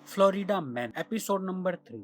Florida man episode number 3।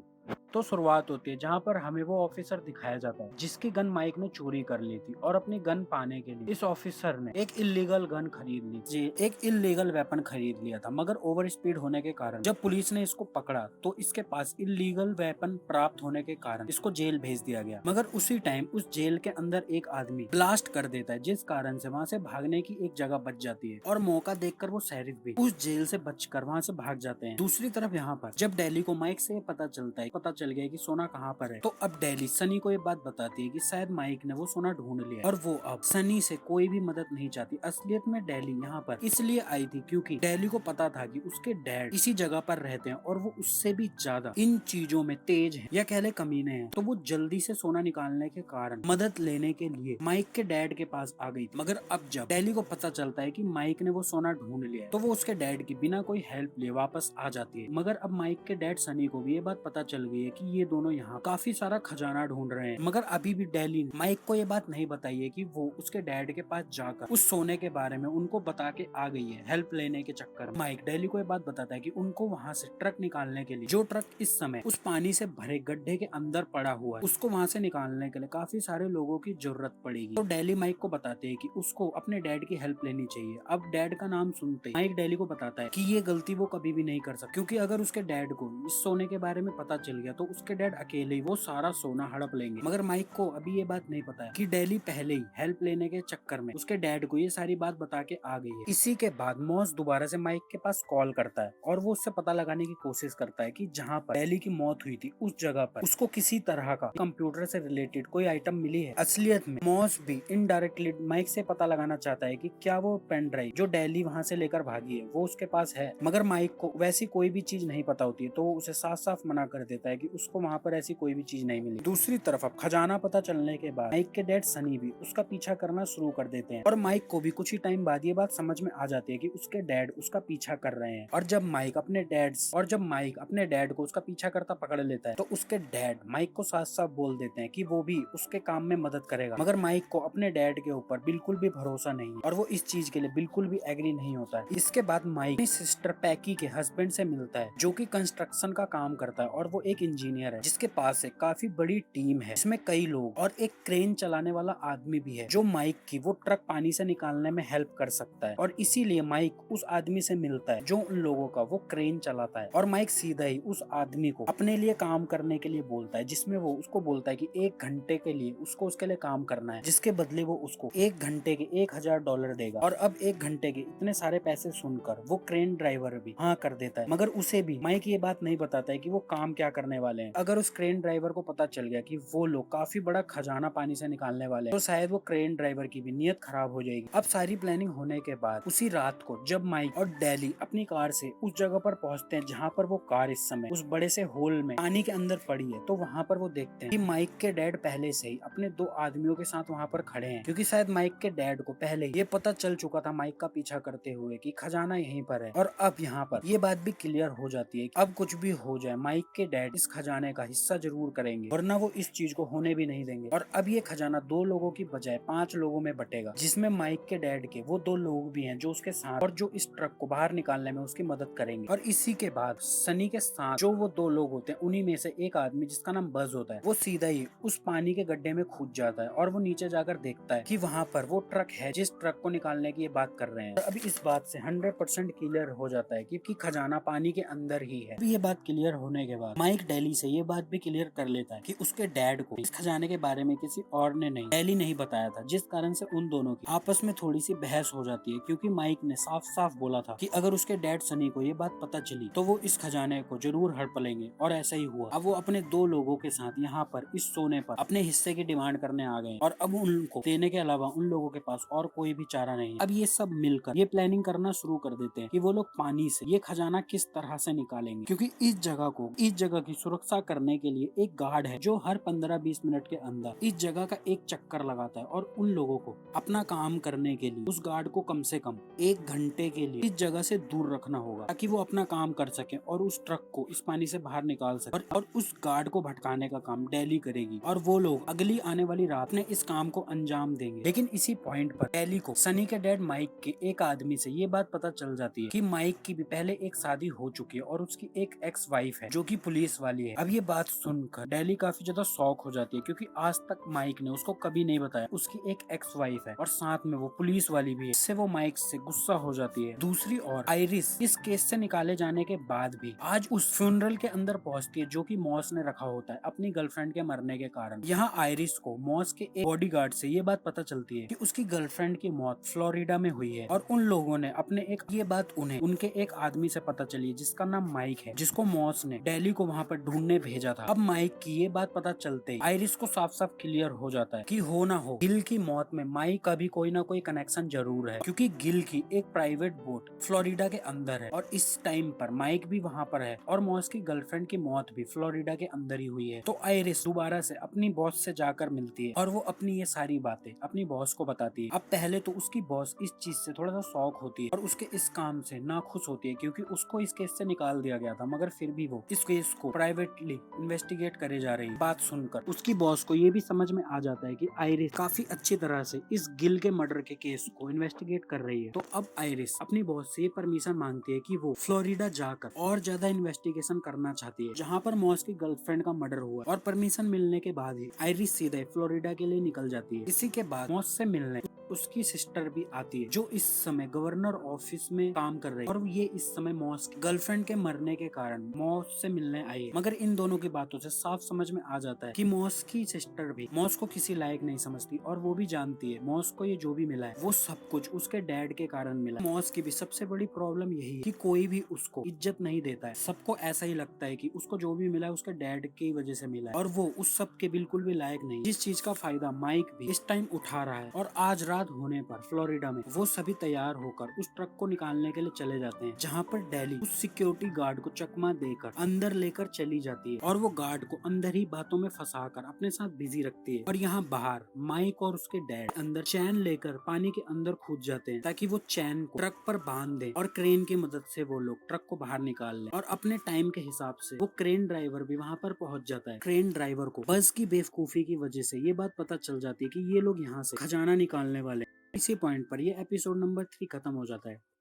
तो शुरुआत होती है जहाँ पर हमें वो ऑफिसर दिखाया जाता है जिसकी गन माइक ने चोरी कर ली थी और अपनी गन पाने के लिए इस ऑफिसर ने एक इलीगल गन खरीद ली जी, एक इलीगल वेपन खरीद लिया था। मगर ओवर स्पीड होने के कारण जब पुलिस ने इसको पकड़ा तो इसके पास इलीगल वेपन प्राप्त होने के कारण इसको जेल भेज दिया गया। मगर उसी टाइम उस जेल के अंदर एक आदमी ब्लास्ट कर देता है जिस कारण से वहाँ से भागने की एक जगह बच जाती है और मौका देखकर वो शेरिफ भी उस जेल से बचकर वहाँ से भाग जाते हैं। दूसरी तरफ यहाँ पर जब डेली को माइक से पता चल गया कि सोना कहाँ पर है, तो अब डेली सनी को ये बात बताती है कि शायद माइक ने वो सोना ढूंढ लिया और वो अब सनी से कोई भी मदद नहीं चाहती। असलियत में डेली यहाँ पर इसलिए आई थी क्योंकि डेली को पता था कि उसके डैड इसी जगह पर रहते हैं और वो उससे भी ज्यादा इन चीजों में तेज है या कह ले कमीने हैं। तो वो जल्दी से सोना निकालने के कारण मदद लेने के लिए माइक के डैड के पास आ गई थी। मगर अब जब डेली को पता चलता है कि माइक ने वो सोना ढूंढ लिया है तो वो उसके डैड की बिना कोई हेल्प लिए वापस आ जाती है। मगर अब माइक के डैड सनी को भी ये बात पता चल गई है कि ये दोनों यहाँ काफी सारा खजाना ढूंढ रहे हैं। मगर अभी भी डेली ने माइक को ये बात नहीं बताई है कि वो उसके डैड के पास जाकर उस सोने के बारे में उनको बता के आ गई है हेल्प लेने के चक्कर में। माइक डेली को ये बात बताता है कि उनको वहाँ से ट्रक निकालने के लिए, जो ट्रक इस समय उस पानी से भरे गड्ढे के अंदर पड़ा हुआ है, उसको वहाँ से निकालने के लिए काफी सारे लोगों की जरूरत पड़ेगी। तो डेली माइक को बताते है कि उसको अपने डैड की हेल्प लेनी चाहिए। अब डैड का नाम सुनते ही माइक डेली को बताता है कि ये गलती वो कभी भी नहीं कर सकता, क्योंकि अगर उसके डैड को इस सोने के बारे में पता चल गया तो उसके डैड अकेले ही वो सारा सोना हड़प लेंगे। मगर माइक को अभी ये बात नहीं पता है कि डेली पहले ही हेल्प लेने के चक्कर में उसके डैड को ये सारी बात बता के आ गई है। इसी के बाद मॉस दोबारा से माइक के पास कॉल करता है और वो उससे पता लगाने की कोशिश करता है कि जहाँ पर डेली की मौत हुई थी उस जगह पर उसको किसी तरह का कंप्यूटर से रिलेटेड कोई आइटम मिली है। असलियत में मॉस भी इनडायरेक्टली माइक से पता लगाना चाहता है कि क्या वो पेन ड्राइव जो डेली वहाँ से लेकर भागी है वो उसके पास है। मगर माइक को वैसी कोई भी चीज नहीं पता होती है तो वो उसे साफ साफ मना कर देता है कि उसको वहाँ पर ऐसी कोई भी चीज नहीं मिली। दूसरी तरफ अब खजाना पता चलने के बाद माइक के डैड सनी भी उसका पीछा करना शुरू कर देते हैं और माइक को भी कुछ ही टाइम बाद ये बात समझ में आ जाती है कि उसके डैड उसका पीछा कर रहे हैं। और जब माइक अपने डैड को उसका पीछा करता पकड़ लेता है तो उसके डैड माइक को साफ साफ बोल देते हैं कि वो भी उसके काम में मदद करेगा। मगर माइक को अपने डैड के ऊपर बिल्कुल भी भरोसा नहीं और वो इस चीज के लिए बिल्कुल भी एग्री नहीं होता है। इसके बाद माइक अपनी सिस्टर पैकी के हस्बैंड से मिलता है जो कि कंस्ट्रक्शन का काम करता है और वो एक इंजीनियर है जिसके पास एक काफी बड़ी टीम है, इसमें कई लोग और एक क्रेन चलाने वाला आदमी भी है जो माइक की वो ट्रक पानी से निकालने में हेल्प कर सकता है। और इसीलिए माइक उस आदमी से मिलता है जो उन लोगों का वो क्रेन चलाता है और माइक सीधा ही उस आदमी को अपने लिए काम करने के लिए बोलता है, जिसमें वो उसको बोलता है कि 1 घंटे के लिए उसको उसके लिए काम करना है, जिसके बदले वो उसको 1 घंटे के $1000 देगा। और अब 1 घंटे के इतने सारे पैसे सुनकर वो क्रेन ड्राइवर भी हाँ कर देता है। मगर उसे भी माइक ये बात नहीं बताता है कि वो काम क्या करने वाले हैं। अगर उस क्रेन ड्राइवर को पता चल गया कि वो लोग काफी बड़ा खजाना पानी से निकालने वाले हैं तो शायद वो क्रेन ड्राइवर की भी नीयत खराब हो जाएगी। अब सारी प्लानिंग होने के बाद उसी रात को जब माइक और डेली अपनी कार से उस जगह पर पहुंचते हैं जहाँ पर वो कार इस समय उस बड़े से होल में पानी के अंदर पड़ी है, तो वहाँ पर वो देखते हैं कि माइक के डैड पहले से ही अपने 2 आदमियों के साथ वहाँ पर खड़े हैं, क्योंकि शायद माइक के डैड को पहले ये पता चल चुका था माइक का पीछा करते हुए कि खजाना यहीं पर है। और अब यहाँ पर ये बात भी क्लियर हो जाती है कि अब कुछ भी हो जाए माइक के डैड इस खजाने का हिस्सा जरूर करेंगे, वरना वो इस चीज को होने भी नहीं देंगे। और अब ये खजाना 2 लोगों की बजाय 5 लोगों में बटेगा, जिसमें माइक के डैड के वो 2 लोग भी हैं जो उसके साथ और जो इस ट्रक को बाहर निकालने में उसकी मदद करेंगे। और इसी के बाद सनी के साथ जो वो 2 लोग होते हैं उन्हीं में से एक आदमी जिसका नाम बज होता है वो सीधा ही उस पानी के गड्ढे में कूद जाता है और वो नीचे जाकर देखता है कि वहाँ पर वो ट्रक है जिस ट्रक को निकालने की ये बात कर रहे हैं। अभी इस बात से 100% क्लियर हो जाता है कि खजाना पानी के अंदर ही है। ये बात क्लियर होने के बाद माइक डेली से ये बात भी क्लियर कर लेता है कि उसके डैड को इस खजाने के बारे में किसी और ने नहीं, डेली नहीं बताया था, जिस कारण से उन दोनों की आपस में थोड़ी सी बहस हो जाती है, क्योंकि माइक ने साफ साफ बोला था कि अगर उसके डैड सनी को ये बात पता चली तो वो इस खजाने को जरूर हड़प लेंगे। और ऐसा ही हुआ। अब वो अपने 2 लोगों के साथ यहाँ पर इस सोने पर अपने हिस्से की डिमांड करने आ गए और अब उनको देने के अलावा उन लोगों के पास और कोई भी चारा नहीं है। अब ये सब मिलकर ये प्लानिंग करना शुरू कर देते हैं कि वो लोग पानी से ये खजाना किस तरह से निकालेंगे, क्योंकि इस जगह की सुरक्षा करने के लिए एक गार्ड है जो हर 15-20 मिनट के अंदर इस जगह का एक चक्कर लगाता है और उन लोगों को अपना काम करने के लिए उस गार्ड को कम से कम 1 घंटे के लिए इस जगह से दूर रखना होगा ताकि वो अपना काम कर सके और उस ट्रक को इस पानी से बाहर निकाल सके और उस गार्ड को भटकाने का काम डेली करेगी और वो लोग अगली आने वाली रात में इस काम को अंजाम देंगे। लेकिन इसी पॉइंट पर डेली को सनी के डैड माइक के एक आदमी से ये बात पता चल जाती है कि माइक की भी पहले एक शादी हो चुकी है और उसकी एक एक्स वाइफ है जो कि पुलिस वाली है। अब ये बात सुनकर डेली काफी ज्यादा शॉक हो जाती है क्योंकि आज तक माइक ने उसको कभी नहीं बताया उसकी एक एक्स वाइफ है और साथ में वो पुलिस वाली भी है। इससे वो माइक से गुस्सा हो जाती है। दूसरी ओर आयरिस इस केस से निकाले जाने के बाद भी आज उस फ्यूनरल के अंदर पहुंचती है जो कि मॉस ने रखा होता है अपनी गर्लफ्रेंड के मरने के कारण। यहाँ आयरिस को मॉस के एक बॉडीगार्ड से ये बात पता चलती है कि उसकी गर्लफ्रेंड की मौत फ्लोरिडा में हुई है और उन लोगों ने अपने एक ये बात उन्हें उनके एक आदमी से पता चली है जिसका नाम माइक है जिसको मॉस ने डेली को वहाँ पर ढूंढने भेजा था। अब माइक की ये बात पता चलते ही आयरिस को साफ साफ क्लियर हो जाता है कि हो ना हो गिल की मौत में माइक का भी कोई ना कोई कनेक्शन जरूर है क्योंकि गिल की एक प्राइवेट बोट फ्लोरिडा के अंदर है और इस टाइम पर माइक भी वहाँ पर है और मॉस की गर्लफ्रेंड की मौत भी फ्लोरिडा के अंदर ही हुई है। तो आयरिस दोबारा से अपनी बॉस से जाकर मिलती है और वो अपनी ये सारी बातें अपनी बॉस को बताती है। अब पहले तो उसकी बॉस इस चीज से थोड़ा सा शॉक होती है और उसके इस काम से नाखुश होती है क्योंकि उसको इस केस से निकाल दिया गया था मगर फिर भी वो इस केस को प्राइवेटली इन्वेस्टिगेट करे जा रही है। बात सुनकर उसकी बॉस को ये भी समझ में आ जाता है कि आयरिस काफी अच्छी तरह से इस गिल के मर्डर के केस को इन्वेस्टिगेट कर रही है। तो अब आयरिस अपनी बॉस से ये परमिशन मांगती है कि वो फ्लोरिडा जाकर और ज्यादा इन्वेस्टिगेशन करना चाहती है जहाँ पर मॉस की गर्लफ्रेंड का मर्डर हुआ और परमिशन मिलने के बाद ही आयरिस सीधे फ्लोरिडा के लिए निकल जाती है। इसी के बाद मॉस से मिलने उसकी सिस्टर भी आती है जो इस समय गवर्नर ऑफिस में काम कर रही है और ये इस समय मॉस की गर्लफ्रेंड के मरने के कारण मॉस से मिलने आई है। मगर इन दोनों की बातों से साफ समझ में आ जाता है कि मॉस की सिस्टर भी मॉस को किसी लायक नहीं समझती और वो भी जानती है मॉस को ये जो भी मिला है वो सब कुछ उसके डैड के कारण मिला। मॉस की भी सबसे बड़ी प्रॉब्लम यही है कि कोई भी उसको इज्जत नहीं देता है। सबको ऐसा ही लगता है कि उसको जो भी मिला है उसके डैड की वजह से मिला है और वो उस सब के बिल्कुल भी लायक नहीं। जिस चीज का फायदा माइक भी इस टाइम उठा रहा है और आज रात होने पर फ्लोरिडा में वो सभी तैयार होकर उस ट्रक को निकालने के लिए चले जाते हैं जहाँ पर डेली उस सिक्योरिटी गार्ड को चकमा देकर अंदर लेकर चली जाती है और वो गार्ड को अंदर ही बातों में फंसाकर अपने साथ बिजी रखती है। और यहाँ बाहर माइक और उसके डैड अंदर चैन लेकर पानी के अंदर कूद जाते हैं ताकि वो चैन को ट्रक पर बांध दे और क्रेन की मदद से वो लोग ट्रक को बाहर निकाल ले। और अपने टाइम के हिसाब से वो क्रेन ड्राइवर भी वहाँ पर पहुंच जाता है। क्रेन ड्राइवर को बस की बेवकूफी की वजह से ये बात पता चल जाती है कि ये लोग यहाँ से खजाना निकालने वाले। इसी पॉइंट पर ये एपिसोड नंबर 3 खत्म हो जाता है।